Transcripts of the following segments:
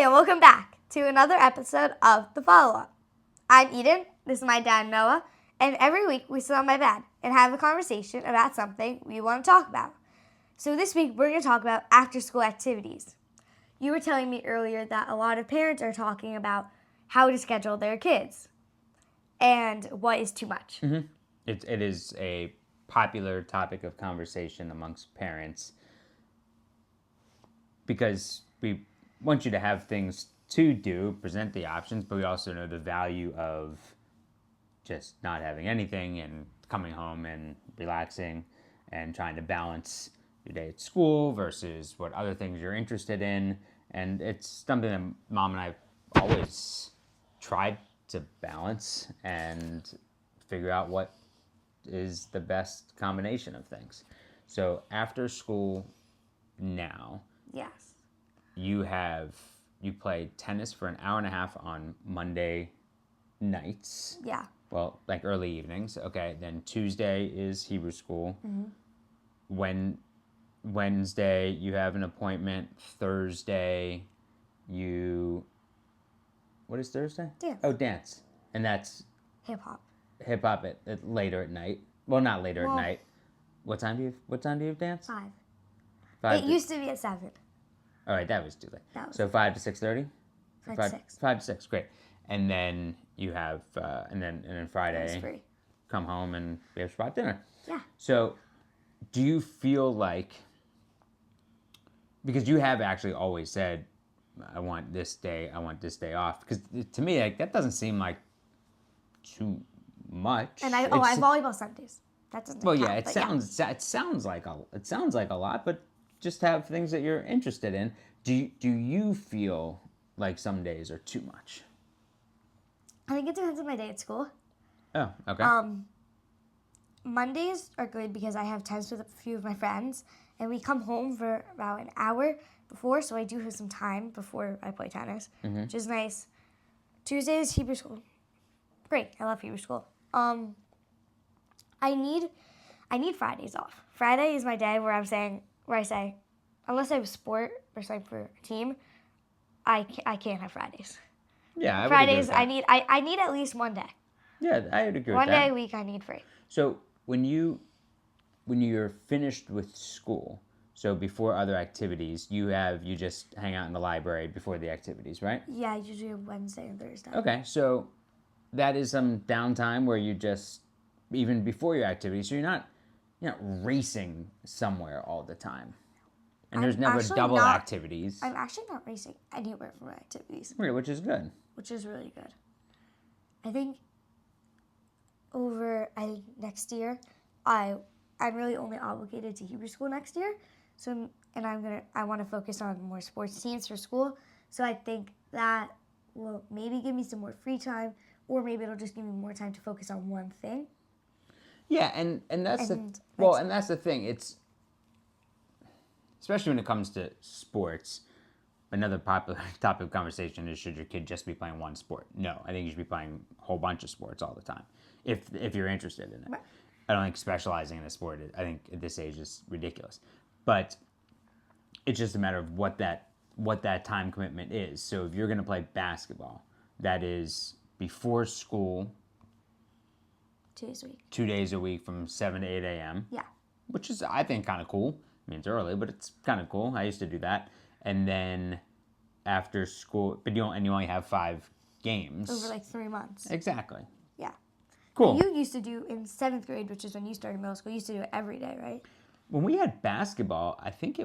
and welcome back to another episode of The Follow-Up. I'm Eden, this is my dad Noah, and every week we sit on my bed and have a conversation about something we want to talk about. So this week we're going to talk about after-school activities. You were telling me earlier that a lot of parents are talking about how to schedule their kids and what is too much. Mm-hmm. It is a popular topic of conversation amongst parents because we want you to have things to do, present the options, but we also know the value of just not having anything and coming home and relaxing and trying to balance your day at school versus what other things you're interested in. And it's something that Mom and I always tried to balance and figure out what is the best combination of things. So after school now, Yes. you play tennis for an hour and a half on Monday nights. Yeah. Well, like early evenings. Okay, then Tuesday is Hebrew school. Mm-hmm. Wednesday you have an appointment. Thursday what is Thursday? Dance. Oh, dance. And that's Hip hop at later at night. Well, not later at night. What time do you have dance? 5. It used to be at 7. All right, that was too late. So 5 to 6:30. 5 to 6. 5 to 6, great. And then you have and then Friday, come home and we have Shabbat dinner. Yeah. So, do you feel like, because you have actually always said, I want this day off, because to me that doesn't seem like too much. And I have volleyball Sundays. That doesn't count, it sounds like a lot, but just have things that you're interested in. Do you feel like some days are too much? I think it depends on my day at school. Oh, okay. Mondays are good because I have tennis with a few of my friends, and we come home for about an hour before, so I do have some time before I play tennis, which is nice. Tuesdays, Hebrew school. Great, I love Hebrew school. I need Fridays off. Friday is my day where I say, unless I have a sport or something for a team, I can't have Fridays. Yeah, I Fridays would agree with I need at least one day. Yeah, I would agree with that. One day a week I need free. So when you're finished with school, so before other activities, you just hang out in the library before the activities, right? Yeah, usually Wednesday and Thursday. Okay, so that is some downtime where you just, even before your activities, so you're not racing somewhere all the time. And there's never double activities. I'm actually not racing anywhere for my activities. Right, which is good. Which is really good. I think next year, I'm really only obligated to Hebrew school next year. So, and I want to focus on more sports teams for school. So I think that will maybe give me some more free time, or maybe it'll just give me more time to focus on one thing. Yeah, and that's the thing. It's, especially when it comes to sports, another popular topic of conversation is, should your kid just be playing one sport? No, I think you should be playing a whole bunch of sports all the time, if you're interested in it. Right. I don't think specializing in a sport, I think at this age, is ridiculous. But it's just a matter of what that time commitment is. So if you're going to play basketball, that is before school, 2 days a week. 2 days a week from 7 to 8 a.m. Yeah. Which is, I think, kind of cool. I mean, it's early, but it's kind of cool. I used to do that. And then after school, but you only have 5 games. Over like 3 months. Exactly. Yeah. Cool. You used to do in 7th grade, which is when you started middle school, you used to do it every day, right? When we had basketball, I think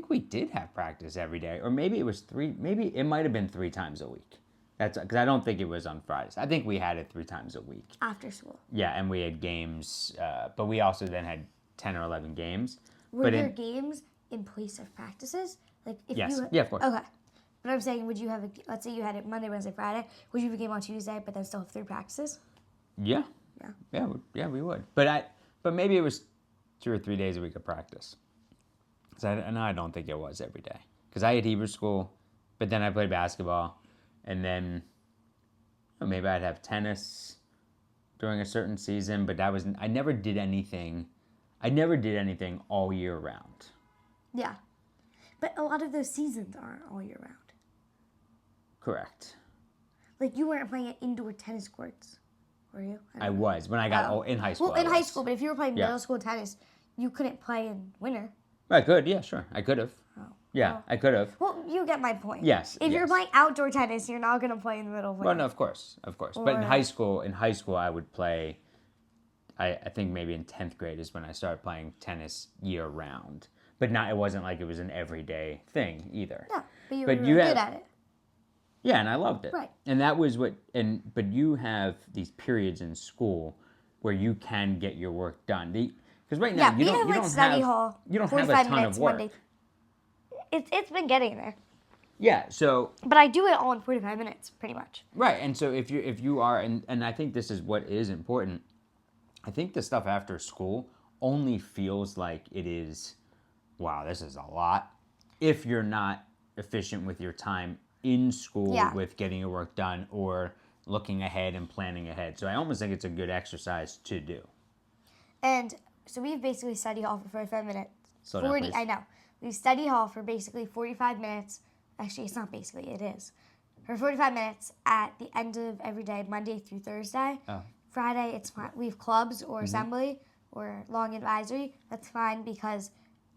we did have practice every day. Or maybe it was 3, maybe it might have been 3 times a week. That's because I don't think it was on Fridays. I think we had it 3 times a week. After school. Yeah, and we had games, but we also then had 10 or 11 games. Were there games in place of practices? Like if yes. You, yeah, of course. Okay. But I'm saying, would you have let's say you had it Monday, Wednesday, Friday, would you have a game on Tuesday, but then still have 3 practices? Yeah. Yeah, we would. But maybe it was 2 or 3 days a week of practice. And I don't think it was every day. Because I had Hebrew school, but then I played basketball, and then maybe I'd have tennis during a certain season, but I never did anything all year round. Yeah. But a lot of those seasons aren't all year round. Correct. Like, you weren't playing at indoor tennis courts, were you? I was when I got in high school. Well, in I high was. school, but if you were playing Yeah. middle school tennis, you couldn't play in winter. I could, yeah, sure. I could have. Oh. Yeah, Well, I could have. Well, you get my point. Yes. If you're yes. playing outdoor tennis, you're not going to play in the middle of winter. Well, no, of course. But in Or- high school, I would play. I think maybe in 10th grade is when I started playing tennis year round. But it wasn't like it was an everyday thing either. No, but you But were you really had- good at it. Yeah, and I loved it. Right. And that was but you have these periods in school where you can get your work done. Because right now Yeah, you we don't have you like don't study have hall. you don't have a 45 ton minutes of work. Monday. It's been getting there. Yeah, so But I do it all in 45 minutes, pretty much. right, and so if you are and I think this is what is important. I think the stuff after school only feels like it is, wow, this is a lot. If you're not efficient with your time in school Yeah. with getting your work done or looking ahead and planning ahead. So I almost think it's a good exercise to do. And so we've basically study hall for 45 minutes. Slow down, 40, please. I know. We study hall for basically 45 minutes. Actually, it's not basically, it is. For 45 minutes at the end of every day, Monday through Thursday. Oh. Friday, we have clubs or assembly or long advisory. That's fine because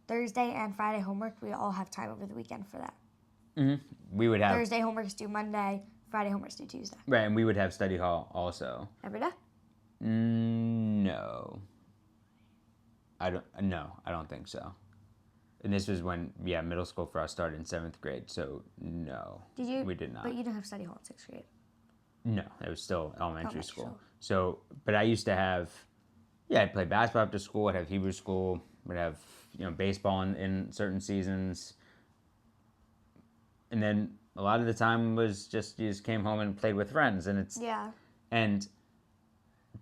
Thursday and Friday homework, we all have time over the weekend for that. We would have Thursday homework's due Monday, Friday homework's due Tuesday. right, and we would have study hall also. Every day? No. I don't think so. And this was when middle school for us started in 7th grade, so no. Did you? We did not. But you didn't have study hall in 6th grade. No, it was still elementary Elementary school. school. So, but I used to have, I'd play basketball after school. I'd have Hebrew school. I'd have, baseball in certain seasons. And then a lot of the time was just, you just came home and played with friends. And Yeah.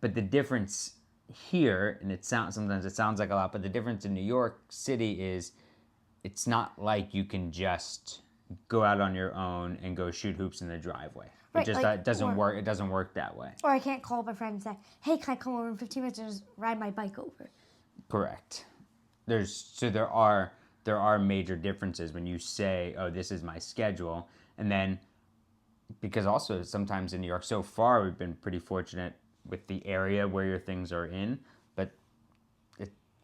But the difference here, and sometimes it sounds like a lot, but the difference in New York City is it's not like you can just go out on your own and go shoot hoops in the driveway. Right, It just like, it doesn't or- work. It doesn't work that way. Or I can't call my friend and say, hey, can I come over in 15 minutes and just ride my bike over? Correct. There are major differences when you say, oh, this is my schedule, and then because also sometimes in New York, so far we've been pretty fortunate with the area where your things are in, but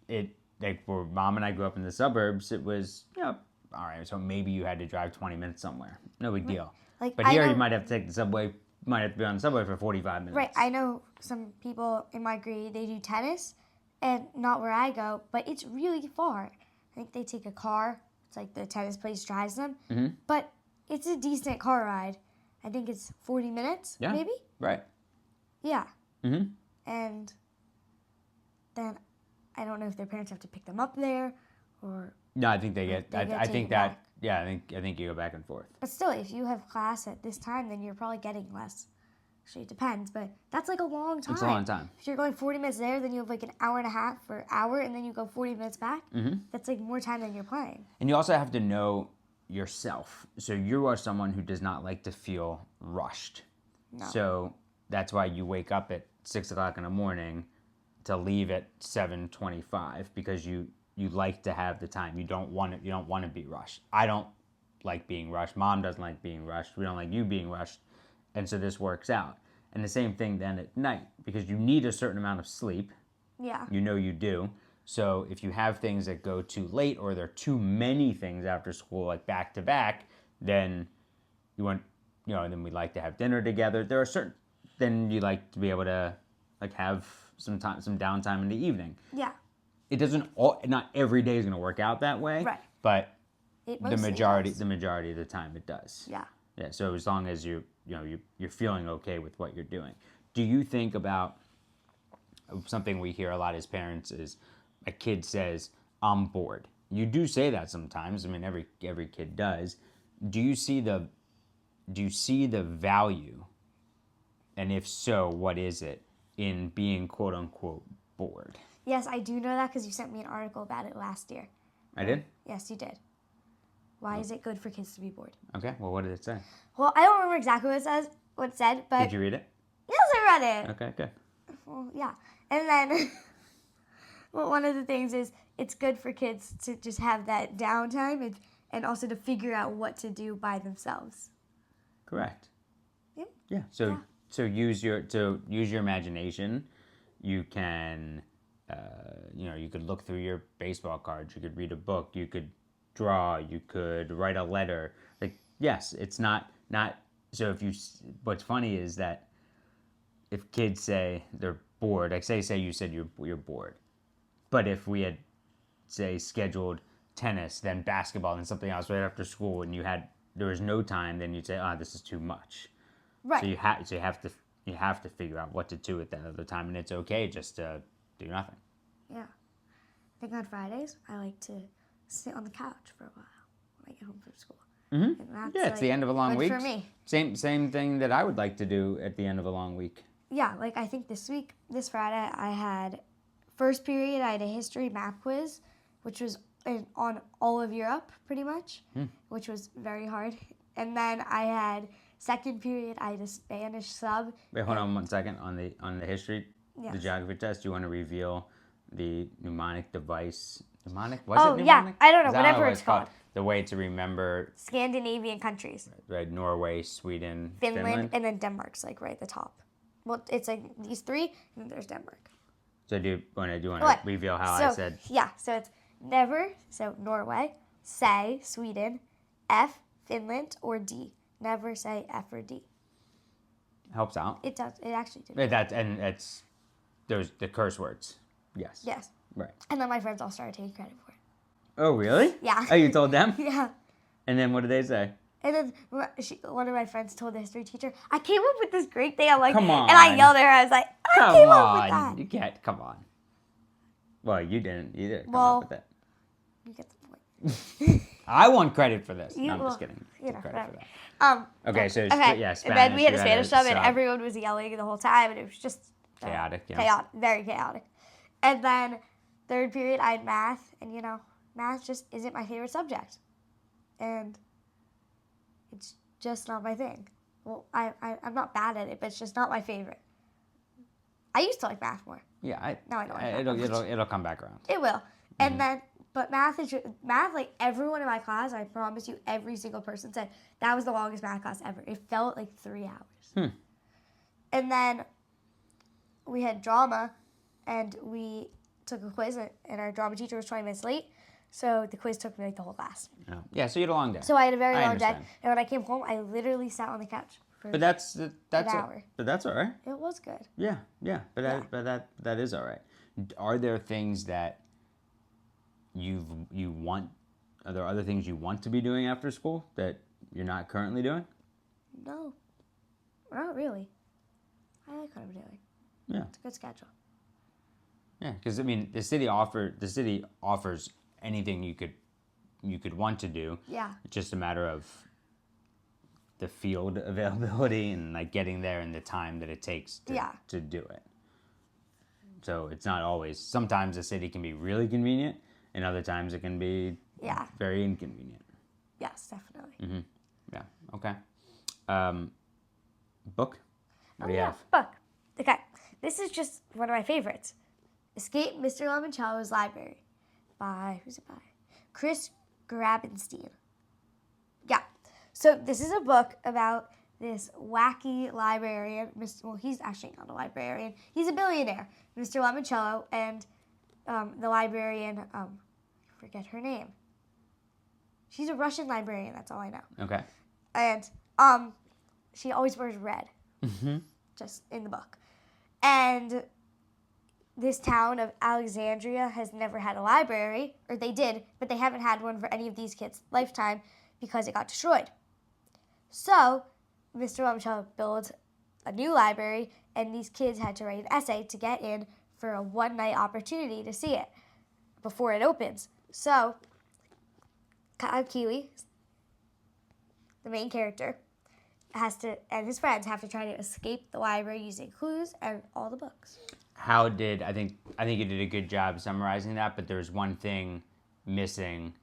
it like where Mom and I grew up in the suburbs, it was all right. So maybe you had to drive 20 minutes somewhere, no big deal. Like, But I here know- you might have to take the subway. Might have to be on the subway for 45 minutes. Right, I know some people in my grade, they do tennis, and not where I go, but it's really far. I think they take a car. It's like the tennis place drives them. Mm-hmm. But it's a decent car ride. I think it's 40 minutes, Yeah. maybe? Right. Yeah. Mm-hmm. And then I don't know if their parents have to pick them up there or... No, I think they get. They get I think taken that. back. Yeah, I think you go back and forth. But still, if you have class at this time, then you're probably getting less. Actually, it depends, but that's like a long time. It's a long time. If you're going 40 minutes there, then you have like an hour and a half or hour, and then you go 40 minutes back. Mm-hmm. That's like more time than you're playing. And you also have to know yourself. So you are someone who does not like to feel rushed. No. So that's why you wake up at 6 o'clock in the morning to leave at 7:25 because you like to have the time. You don't want to be rushed. I don't like being rushed. Mom doesn't like being rushed. We don't like you being rushed. And so this works out. And the same thing then at night because you need a certain amount of sleep. Yeah. You do. So if you have things that go too late or there are too many things after school, like back to back, then you want, then we like to have dinner together. There are then you like to be able to like have some downtime in the evening. Yeah. It doesn't not every day is going to work out that way. Right. But It the mostly majority does. of the time it does. Yeah. Yeah. So as long as you're feeling okay with what you're doing. Do you think about something we hear a lot as parents is a kid says, I'm bored. You do say that sometimes. I mean, every kid does. Do you see the value, and if so, what is it, in being quote unquote bored? Yes, I do know that because you sent me an article about it last year. I did? Yes, you did. Why is it good for kids to be bored? Okay. Well, what did it say? Well, I don't remember exactly what it said, but Did you read it? yes, I read it. Okay, good. Well, yeah. And then well, one of the things is it's good for kids to just have that downtime and also to figure out what to do by themselves. Correct. Yep. Yeah. So use your imagination. You can, you could look through your baseball cards. You could read a book. You could draw. You could write a letter. Like, yes, it's not. So if you, what's funny is that if kids say they're bored, like say you said you're bored, but if we had, say, scheduled tennis, then basketball, then something else right after school, and there was no time, then you'd say, this is too much. Right. So you have to figure out what to do at that other time, and it's okay just to do nothing. Yeah. I think on Fridays I like to sit on the couch for a while when I get home from school. Mm-hmm. And that's, Yeah, it's the end of a long week. for me. Same thing that I would like to do at the end of a long week. Yeah, like I think this Friday, I had first period, I had a history math quiz, which was on all of Europe, pretty much, which was very hard. And then I had second period, I had a Spanish sub. Wait, hold on 1 second. On the history, Yes. the geography test, you want to reveal the mnemonic device? Mnemonic? Oh, Was it yeah, mnemonic? I don't know, Is that whatever what it's called. The way to remember, Scandinavian countries. right? Norway, Sweden, Finland, and then Denmark's like right at the top. Well, it's like these three, and then there's Denmark. So do you want to reveal how I said? Yeah, so it's never, so Norway, say Sweden, F, Finland, or D. Never say F or D. Helps out. It does. It actually did. It's there's the curse words. Yes. Yes. Right. And then my friends all started taking credit for it. Oh, really? Yeah. Oh, you told them? Yeah. And then what did they say? And then one of my friends told the history teacher, I came up with this great thing. I'm like, Come on. And I yelled at her. I was like, I came up with that. You can't. Come on. Well, you didn't either. Come Well, up with that. You get the point. I want credit for this. You- No, I'm well, just kidding. you know, Credit for that. Okay. So Okay. yeah, Spanish. And then we had a you Spanish sub, and sub. everyone was yelling the whole time, and it was just Chaotic, yeah. chaotic, very chaotic. And then third period, I had math, and math just isn't my favorite subject, and it's just not my thing. Well, I'm not bad at it, but it's just not my favorite. I used to like math more. Yeah, No, I don't. It'll come back around. It will. And then, but math, like everyone in my class, I promise you, every single person said that was the longest math class ever. It felt like 3 hours. And then we had drama, and we took a quiz, and our drama teacher was 20 minutes late, so the quiz took me like the whole class. Oh. Yeah, so you had a long day. So I had a very long day, understand. and when I came home, I literally sat on the couch for But that's an a- hour. But that's all right. It was good. Yeah. That is all right. Are there things that you want? Are there other things you want to be doing after school that you're not currently doing? No, not really. I like what I'm doing. Yeah. It's a good schedule. Yeah, because I mean, the city offers anything you could want to do. Yeah. It's just a matter of the field availability and like getting there and the time that it takes to do it. So it's not always. Sometimes the city can be really convenient, and other times it can be very inconvenient. Yes, definitely. Yeah. Okay. Book. What do you have? Book. Okay. This is just one of my favorites. Escape Mr. Limoncello's Library. Who's it by? Chris Grabenstein. Yeah. So this is a book about this wacky librarian. Well, he's actually not a librarian. He's a billionaire. Mr. Limoncello and the librarian, I forget her name. She's a Russian librarian. That's all I know. Okay. And she always wears red, just in the book. And this town of Alexandria has never had a library, or they did, but they haven't had one for any of these kids' lifetime because it got destroyed. So Mr. Limoncello builds a new library, and these kids had to write an essay to get in for a one-night opportunity to see it before it opens. So Kyle Keeley, the main character, and his friends have to try to escape the library using clues and all the books. I think you did a good job summarizing that, but there's one thing missing.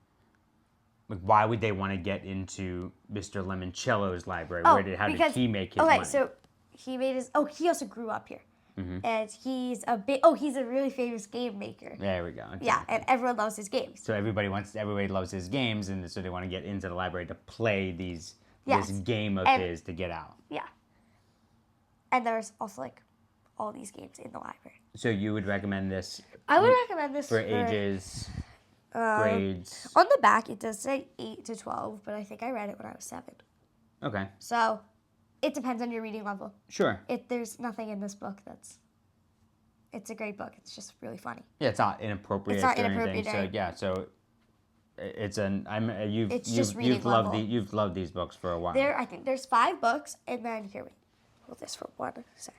Like, why would they want to get into Mr. Limoncello's library? How did he make his money? Okay, so he made his. He also grew up here, and he's a really famous game maker. There we go. Okay. Yeah, and everyone loves his games. So everybody loves his games, and so they want to get into the library to play these Yes. this game of And- his to get out. Yeah. And there's also like all these games in the library. So you would recommend this I would recommend this for ages, grades? On the back, it does say 8 to 12, but I think I read it when I was 7. Okay, So it depends on your reading level. sure. There's nothing in this book it's a great book. It's just really funny. Yeah, it's not inappropriate. It's not or inappropriate anything. or So anything. yeah, so it's you've It's you've, just reading you've loved level. you've loved these books for a while. I think there's 5 books, and then here we hold this for 1 sec.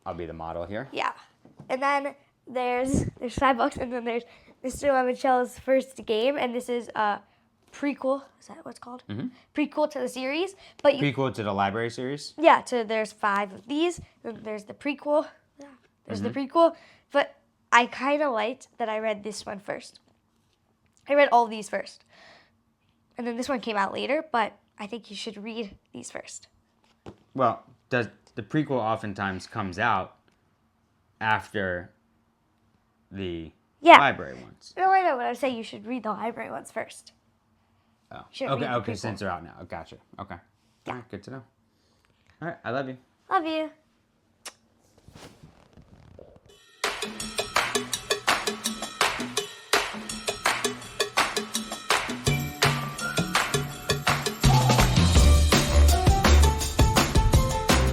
I'll be the model here. Yeah, and then there's 5 books, and then there's Mr. Lemonshell's first game, and this is a prequel. Is that what it's called? Mm-hmm. Prequel to the series, but Prequel to the library series. yeah. So there's 5 of these. Then there's the prequel. Yeah, there's the prequel, but I kind of liked that I read this one first. I read all of these first, and then this one came out later. But I think you should read these first. Well, the prequel oftentimes comes out after the Yeah. library ones. No, I know, but I would say you should read the library ones first. Oh, Should okay, read the okay. prequel. Since they're out now, gotcha. Okay, all right, good to know. All right, I love you. Love you.